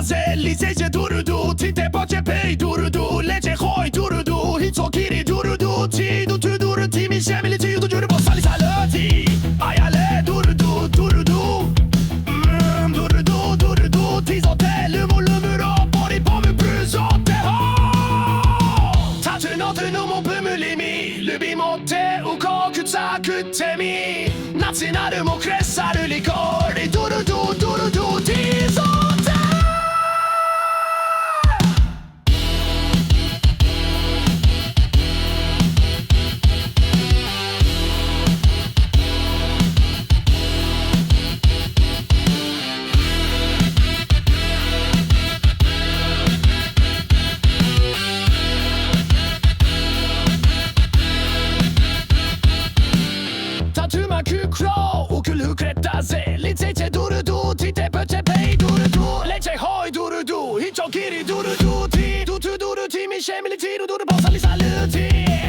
ぜリゼジェドゥルドゥティテポチェペイドゥルドゥレジェホイドゥルドゥヒツォキリドゥルドゥチードゥトゥドゥルティミシェミリチードゥジュルボサリサルティアヤレドゥルドゥドゥルドゥドゥルドゥドゥルドゥティゾテルムルムロポリポムプルゾテホタトゥノトゥノモプムリミルビモテウコクツァクテミナツナルモクレッサルリコリドゥルドゥドゥルドゥティゾテクロウクルクレタゼリゼチェドゥルドゥティテプチェペイドゥルドゥレチェホイドゥルドゥヒチョキリドゥルドゥティドゥトゥドゥルティミシェミリティルドゥルボサリサルティ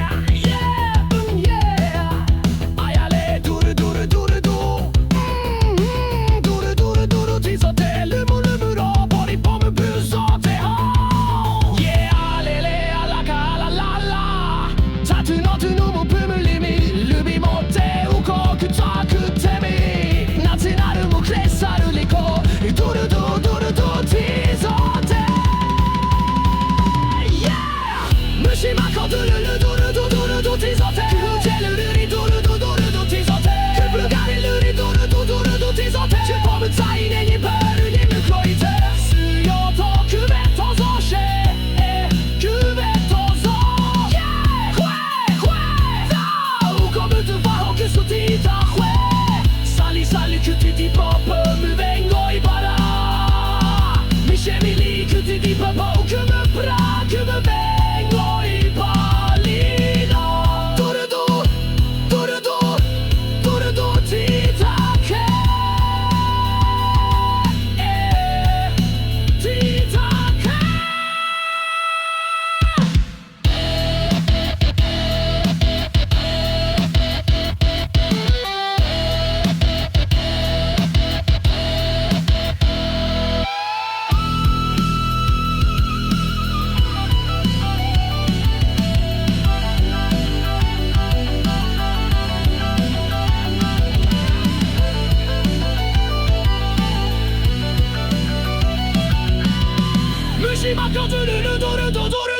アヤレドゥルドゥルドゥルドゥドゥルドゥルドゥルティゾテルムルムロポリポムブゾテホアレレアラカラララタトゥノトゥノモプムリミルビモテクツァクテミナツナルモクレッサルリコドゥルドゥドゥルドゥティゾテ虫マコドゥルルドゥルドゥドゥルドゥティゾテクジェルルリドゥルドゥドゥルドゥティゾテクブガリルリドゥルドゥドゥルドゥティゾテチュポムツァイネニプールに向こいてスヨトクベトゾシェクベトゾクエザウコムトゥファホクストティタSalut que tu dis papa me vengo y para Mi chemili que tu dis papa ou que me bras que me vengo y palino Durudu, durudu, durudu titake Titake Mushi mako duru duru duru duru